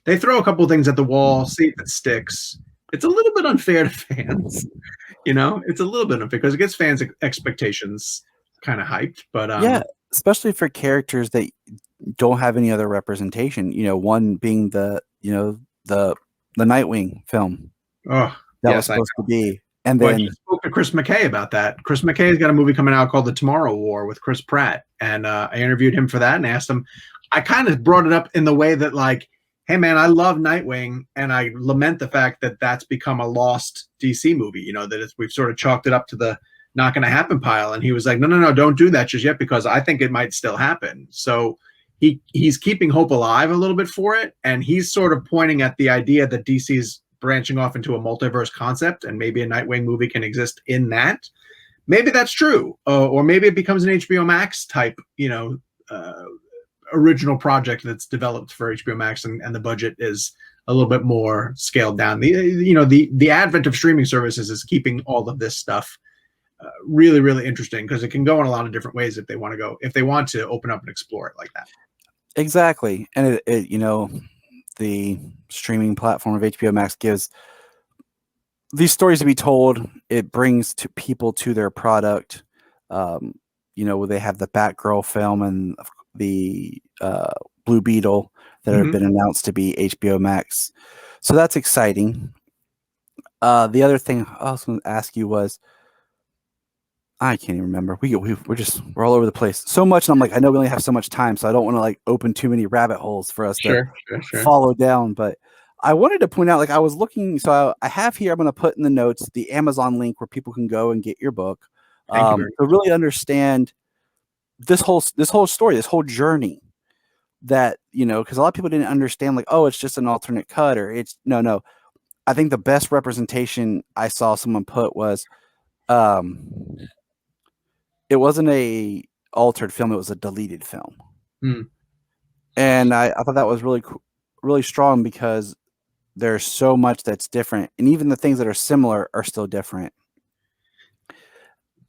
S2: They throw a couple of things at the wall, see if it sticks. It's a little bit unfair to fans, It's a little bit unfair because it gets fans' expectations kind of hyped. But
S1: yeah, especially for characters that don't have any other representation. One being the Nightwing film
S2: oh,
S1: that was
S2: yes,
S1: supposed to be, and
S2: well, I
S1: then
S2: just spoke to Chris McKay about that. Chris McKay's got a movie coming out called The Tomorrow War with Chris Pratt, and I interviewed him for that and asked him. I kind of brought it up in the way that, like, hey man, I love Nightwing, and I lament the fact that that's become a lost DC movie. That we've sort of chalked it up to the not going to happen pile. And he was like, no, don't do that just yet because I think it might still happen. So he's keeping hope alive a little bit for it, and he's sort of pointing at the idea that DC's branching off into a multiverse concept, and maybe a Nightwing movie can exist in that. Maybe that's true, or maybe it becomes an HBO Max type, original project that's developed for HBO Max, and the budget is a little bit more scaled down. The advent of streaming services is keeping all of this stuff really, really interesting because it can go in a lot of different ways if they want to open up and explore it like that.
S1: Exactly, and the streaming platform of HBO Max gives these stories to be told. It brings to people to their product. They have the Batgirl film and the Blue Beetle that have been announced to be HBO Max. So that's exciting. The other thing I was going to ask you was, I can't even remember. We're all over the place so much, and I'm like, I know we only have so much time, so I don't want to like open too many rabbit holes for us to follow down. But I wanted to point out, like, I was looking, so I have here, I'm going to put in the notes the Amazon link where people can go and get your book to really understand this whole story, this whole journey. That because a lot of people didn't understand, like, oh, it's just an alternate cut, or it's no. I think the best representation I saw someone put was, it wasn't a altered film; it was a deleted film, and I thought that was really strong because there's so much that's different, and even the things that are similar are still different.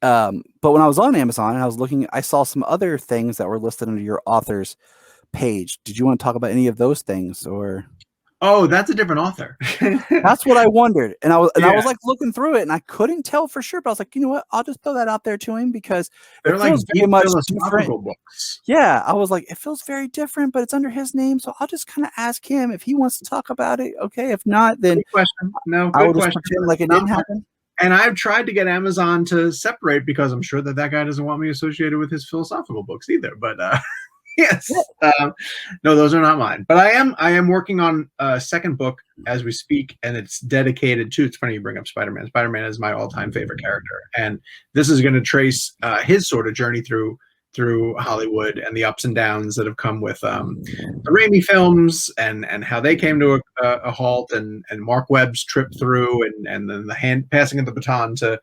S1: But when I was on Amazon and I was looking, I saw some other things that were listed under your author's page. Did you want to talk about any of those things, or?
S2: Oh, that's a different author.
S1: That's what I wondered, and I was like looking through it, and I couldn't tell for sure. But I was like, you know what? I'll just throw that out there to him because
S2: they're
S1: it
S2: like
S1: feels very much different.
S2: Books.
S1: Yeah, I was like, it feels very different, but it's under his name, so I'll just kind of ask him if he wants to talk about it. Okay, if not, then
S2: good question. No,
S1: I will just pretend like it didn't happen.
S2: And I've tried to get Amazon to separate because I'm sure that guy doesn't want me associated with his philosophical books either. But yes, no, those are not mine. But I am working on a second book as we speak, and it's dedicated to. It's funny you bring up Spider-Man. Spider-Man is my all-time favorite character, and this is going to trace his sort of journey through Hollywood and the ups and downs that have come with the Raimi films and how they came to a halt, and Mark Webb's trip through, and then the passing of the baton to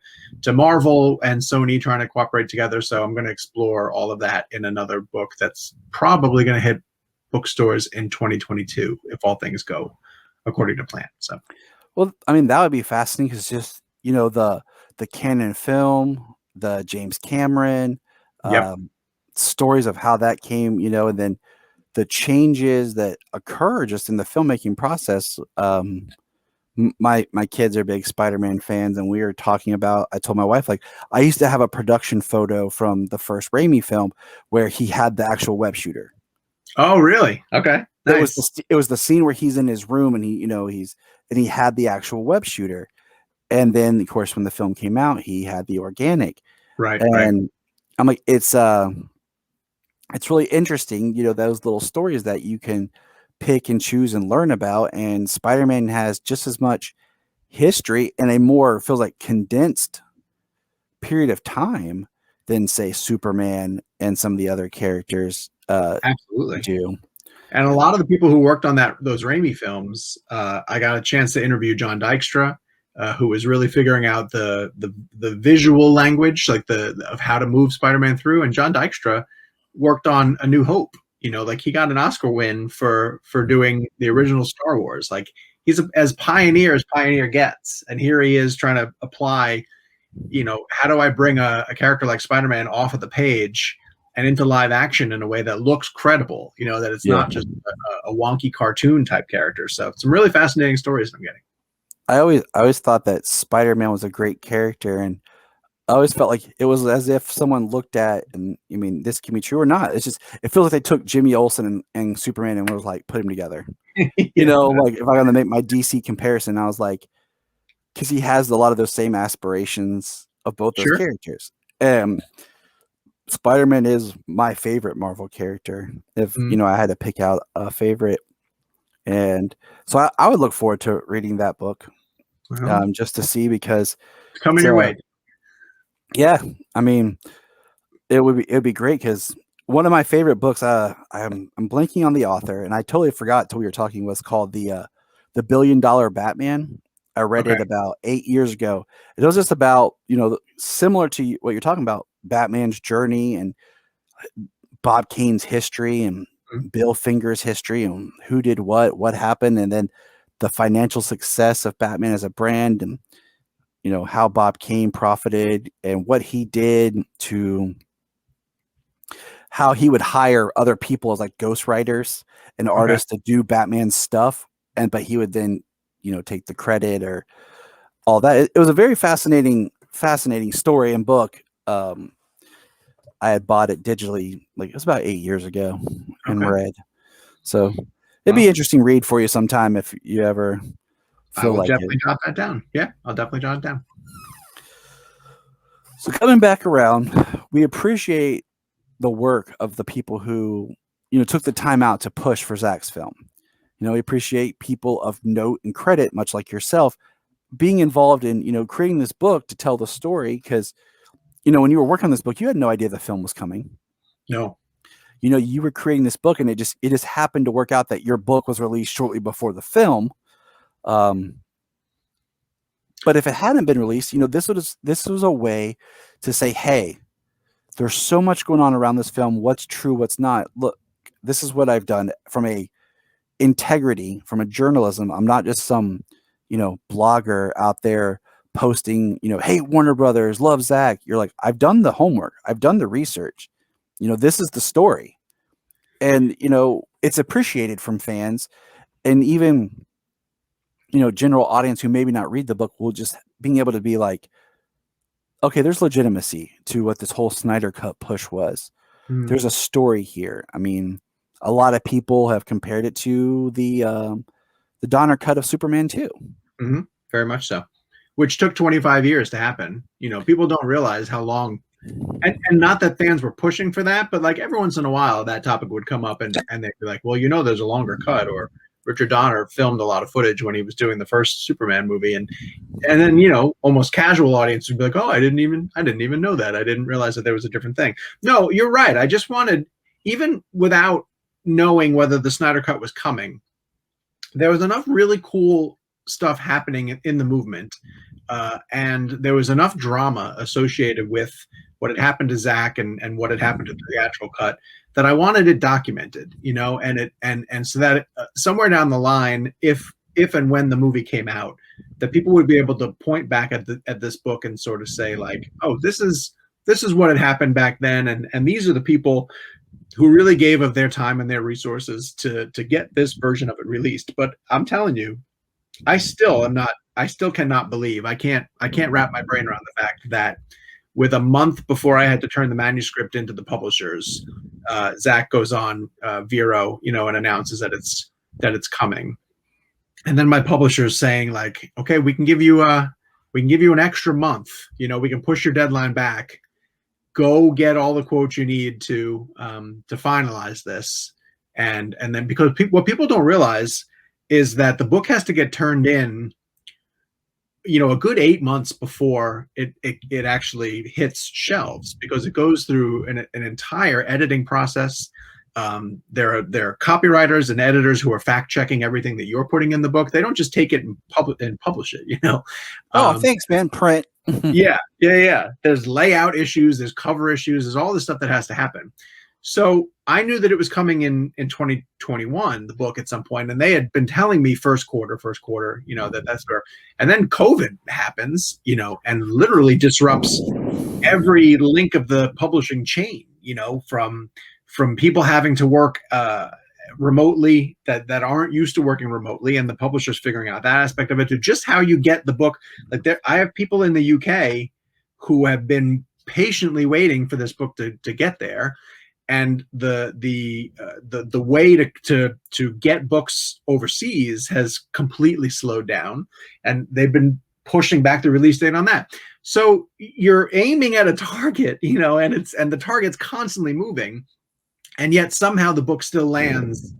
S2: Marvel and Sony trying to cooperate together. So I'm going to explore all of that in another book that's probably going to hit bookstores in 2022 if all things go according to plan. So,
S1: well, I mean, that would be fascinating because just the canon film, the James Cameron. Stories of how that came, and then the changes that occur just in the filmmaking process. My kids are big Spider-Man fans, and we were talking about, I told my wife, like, I used to have a production photo from the first Raimi film where he had the actual web shooter.
S2: Oh, really? Okay. Nice.
S1: It was the scene where he's in his room and he had the actual web shooter. And then of course, when the film came out, he had the organic.
S2: Right.
S1: And I'm like, it's really interesting, those little stories that you can pick and choose and learn about. And Spider-Man has just as much history in a more, feels like, condensed period of time than, say, Superman and some of the other characters
S2: absolutely
S1: do.
S2: And a lot of the people who worked on those Raimi films, I got a chance to interview John Dykstra, who was really figuring out the visual language, like of how to move Spider-Man through. And John Dykstra worked on A New Hope. Like he got an Oscar win for doing the original Star Wars. Like he's as pioneer gets, and here he is trying to apply. How do I bring a character like Spider-Man off of the page and into live action in a way that looks credible, that it's not just a wonky cartoon type character. So some really fascinating stories I'm getting.
S1: I always thought that Spider-Man was a great character, and I always felt like it was as if someone looked at, and I mean, this can be true or not. It's just, it feels like they took Jimmy Olsen and Superman and was like, put him together. Like if I'm going to make my DC comparison, I was like, because he has a lot of those same aspirations of both those characters. Spider-Man is my favorite Marvel character. If I had to pick out a favorite, and so I would look forward to reading that book, just to see, because
S2: it's coming your way.
S1: Yeah, I mean, it'd be great, because one of my favorite books, I'm blanking on the author, and I totally forgot till we were talking, was called the $1 Billion Batman. I read it about 8 years ago. It was just about, similar to what you're talking about, Batman's journey and Bob Kane's history and Bill Finger's history and who did what happened, and then the financial success of Batman as a brand, and how Bob Kane profited and what he did to how he would hire other people as like ghostwriters and artists to do Batman stuff, but he would then take the credit or all that. It was a very fascinating story and book. I had bought it digitally, like it was about 8 years ago, and read. So it'd be interesting read for you sometime if you ever feel like
S2: definitely jot that down. Yeah, I'll definitely jot it down.
S1: So coming back around, we appreciate the work of the people who took the time out to push for Zach's film. We appreciate people of note and credit, much like yourself, being involved in creating this book to tell the story, because when you were working on this book, you had no idea the film was coming.
S2: No.
S1: You were creating this book, and it just happened to work out that your book was released shortly before the film. But if it hadn't been released, this was a way to say, hey, there's so much going on around this film. What's true, what's not. Look, this is what I've done from a integrity, from a journalism. I'm not just some, blogger out there posting, hey, Warner Brothers, love Zach. You're like, I've done the homework. I've done the research. This is the story. And, it's appreciated from fans, and even, general audience who maybe not read the book will just being able to be like, okay, there's legitimacy to what this whole Snyder Cut push was. There's a story here. I mean, a lot of people have compared it to the Donner cut of Superman 2.
S2: Mm-hmm. Very much so. Which took 25 years to happen. People don't realize how long, and not that fans were pushing for that, but like every once in a while that topic would come up, and they'd be like, well, there's a longer cut, or Richard Donner filmed a lot of footage when he was doing the first Superman movie, and then almost casual audience would be like, oh, I didn't even know that. I didn't realize that there was a different thing. No, you're right. I just wanted, even without knowing whether the Snyder Cut was coming, there was enough really cool stuff happening in the movement, and there was enough drama associated with what had happened to Zach and what had happened to the theatrical cut, that I wanted it documented, and so that somewhere down the line, if and when the movie came out, that people would be able to point back at this book and sort of say like, oh, this is what had happened back then, and these are the people who really gave of their time and their resources to get this version of it released. But I'm telling you, I still cannot believe, I can't wrap my brain around the fact that with a month before I had to turn the manuscript into the publishers, Zach goes on Vero, and announces that it's coming. And then my publisher's saying like, okay, we can give you an extra month, we can push your deadline back. Go get all the quotes you need to finalize this. And then, because what people don't realize is that the book has to get turned in, a good 8 months before it actually hits shelves, because it goes through an entire editing process. There are copywriters and editors who are fact checking everything that you're putting in the book. They don't just take it and publish it.
S1: Oh,
S2: Um,
S1: thanks, man. Print.
S2: yeah. There's layout issues. There's cover issues. There's all this stuff that has to happen. So I knew that it was coming in 2021, the book at some point, and they had been telling me first quarter, that's where, and then COVID happens, and literally disrupts every link of the publishing chain, from people having to work remotely that aren't used to working remotely, and the publishers figuring out that aspect of it, to just how you get the book. I have people in the UK who have been patiently waiting for this book to get there. And the way to get books overseas has completely slowed down, and they've been pushing back the release date on that. So you're aiming at a target, and the target's constantly moving, and yet somehow the book still lands,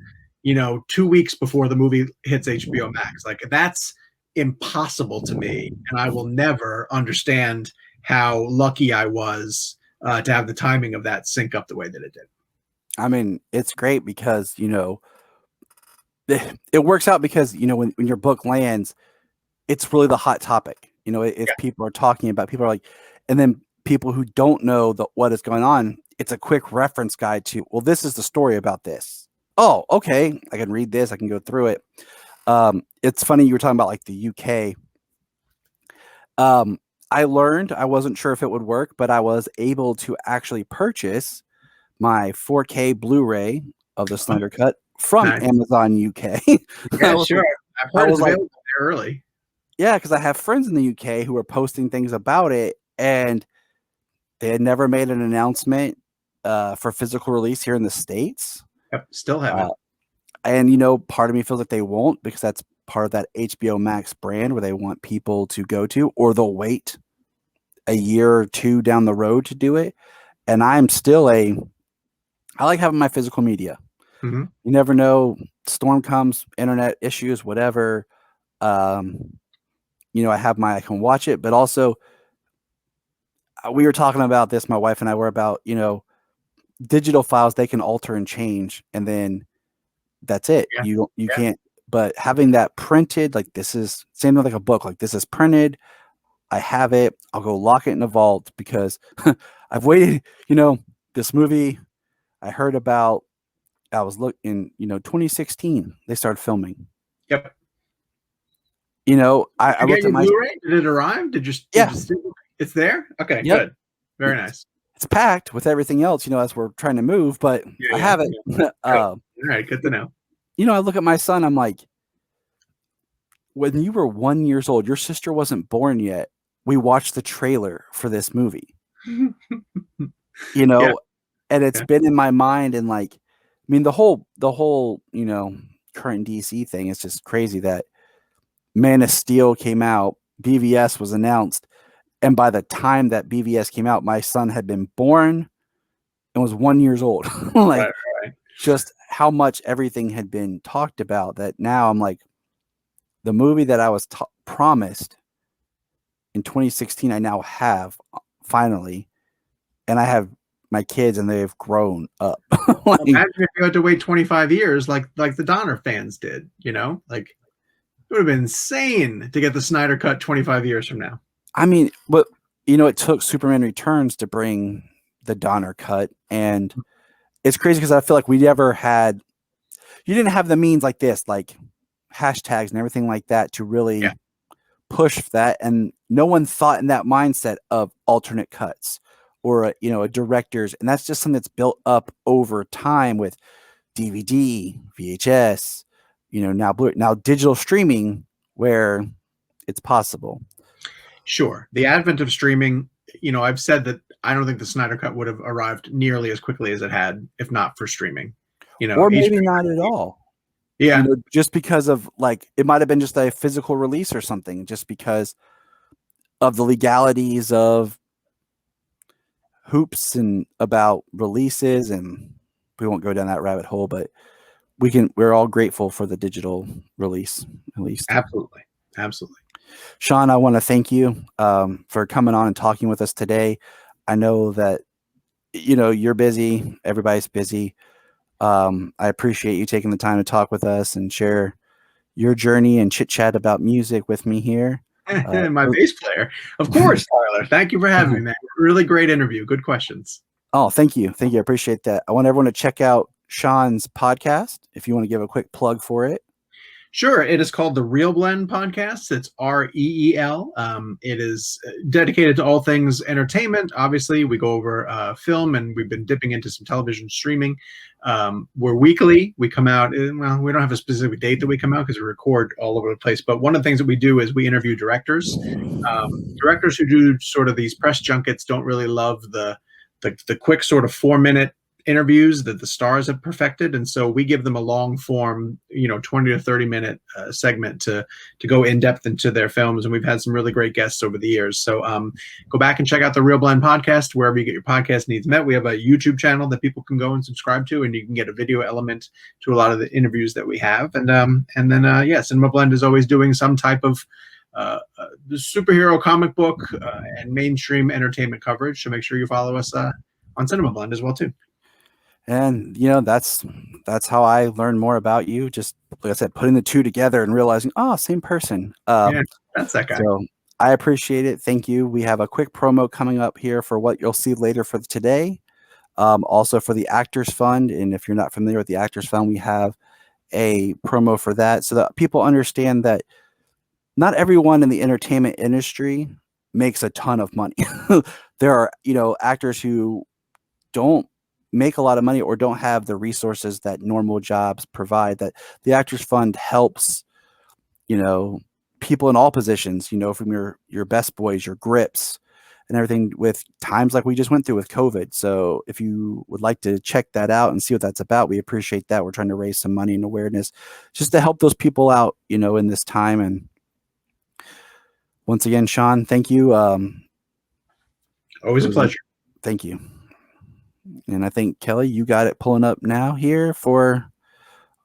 S2: 2 weeks before the movie hits HBO Max. Like, that's impossible to me, and I will never understand how lucky I was to have the timing of that sync up the way that it did.
S1: I mean, it's great because, it works out because, when your book lands, it's really the hot topic. If people are talking about, people are like, and then people who don't know what is going on, it's a quick reference guide to, well, this is the story about this. Oh, okay. I can read this. I can go through it. It's funny. You were talking about like the UK. I learned, I wasn't sure if it would work, but I was able to actually purchase my 4K Blu-ray of the Snyder Cut from Amazon UK.
S2: Yeah, sure. I've heard it's available there early.
S1: Yeah, because I have friends in the UK who are posting things about it, and they had never made an announcement for physical release here in the States.
S2: Yep, still haven't.
S1: And, part of me feels like they won't, because that's part of that HBO Max brand where they want people to go to, or they'll wait a year or two down the road to do it. And I'm still I like having my physical media.
S2: Mm-hmm.
S1: You never know. Storm comes, internet issues, whatever. I I can watch it, but also we were talking about this, my wife and I were about, digital files, they can alter and change, and then that's it.
S2: Yeah.
S1: You can't, but having that printed, like, this is same like a book, like, this is printed. I have it. I'll go lock it in a vault because I've waited, this movie I heard about, I was looking, 2016, they started filming.
S2: Yep.
S1: I looked at my
S2: Blu-ray. Did it arrive? It's there? Okay, yep. Good. Very nice.
S1: It's packed with everything else, as we're trying to move, but I have it.
S2: Yeah. All right, good to know.
S1: I look at my son, I'm like, when you were 1 year old, your sister wasn't born yet. We watched the trailer for this movie.
S2: Yeah.
S1: And it's been in my mind, and like, I mean, the whole, current DC thing is just crazy that Man of Steel came out, BVS was announced, and by the time that BVS came out, my son had been born and was 1 year old. Like,
S2: right.
S1: Just how much everything had been talked about, that now I'm like, the movie that I was promised in 2016, I now have finally, and I have my kids, and they've grown up.
S2: Like, imagine if you had to wait 25 years, like the Donner fans did. Like, it would have been insane to get the Snyder Cut 25 years from now.
S1: I mean, but it took Superman Returns to bring the Donner Cut, and it's crazy because I feel like you didn't have the means like this, like hashtags and everything like that, to really push that, and no one thought in that mindset of alternate cuts or a director's, and that's just something that's built up over time with DVD, VHS, now digital streaming, where it's possible.
S2: Sure. The advent of streaming, I've said that I don't think the Snyder Cut would have arrived nearly as quickly as it had if not for streaming.
S1: Or maybe not at all.
S2: Yeah.
S1: Just because of, like, it might have been just a physical release or something, just because of the legalities of hoops and about releases, and we won't go down that rabbit hole, but we're all grateful for the digital release, at least.
S2: Absolutely.
S1: Sean, I want to thank you for coming on and talking with us today. I know that you're busy, everybody's busy. I appreciate you taking the time to talk with us and share your journey and chit chat about music with me here.
S2: My bass player. Of course, Tyler. Thank you for having me, man. Really great interview. Good questions.
S1: Oh, thank you. Thank you. I appreciate that. I want everyone to check out Sean's podcast if you want to give a quick plug for it.
S2: Sure. It is called the Real Blend Podcast. It's REEL. It is dedicated to all things entertainment. Obviously, we go over film, and we've been dipping into some television streaming. We're weekly. We come out, well, we don't have a specific date that we come out because we record all over the place. But one of the things that we do is we interview directors. Directors who do sort of these press junkets don't really love the quick sort of 4-minute interviews that the stars have perfected, and so we give them a long form 20 to 30 minute segment to go in depth into their films, and we've had some really great guests over the years. So go back and check out the Real Blend Podcast wherever you get your podcast needs met. We have a YouTube channel that people can go and subscribe to, and you can get a video element to a lot of the interviews that we have. And then Cinema Blend is always doing some type of the superhero comic book and mainstream entertainment coverage, so make sure you follow us on Cinema Blend as well too.
S1: And that's how I learned more about you. Just like I said, putting the two together and realizing, oh, same person.
S2: Yeah, that's that guy.
S1: So I appreciate it. Thank you. We have a quick promo coming up here for what you'll see later for today. Also for the Actors Fund. And if you're not familiar with the Actors Fund, we have a promo for that so that people understand that not everyone in the entertainment industry makes a ton of money. There are, actors who don't make a lot of money or don't have the resources that normal jobs provide, that the Actors Fund helps, people in all positions, from your best boys, your grips and everything with times like we just went through with COVID. So if you would like to check that out and see what that's about, we appreciate that. We're trying to raise some money and awareness just to help those people out, in this time. And once again, Sean, thank you.
S2: Always a pleasure.
S1: Thank you. And I think, Kelly, you got it pulling up now here for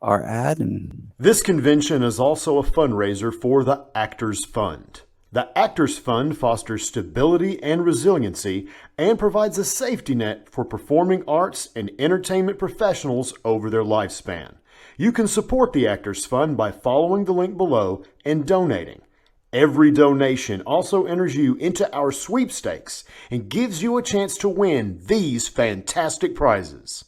S1: our ad. And
S3: this convention is also a fundraiser for the Actors Fund. The Actors Fund fosters stability and resiliency and provides a safety net for performing arts and entertainment professionals over their lifespan. You can support the Actors Fund by following the link below and donating. Every donation also enters you into our sweepstakes and gives you a chance to win these fantastic prizes.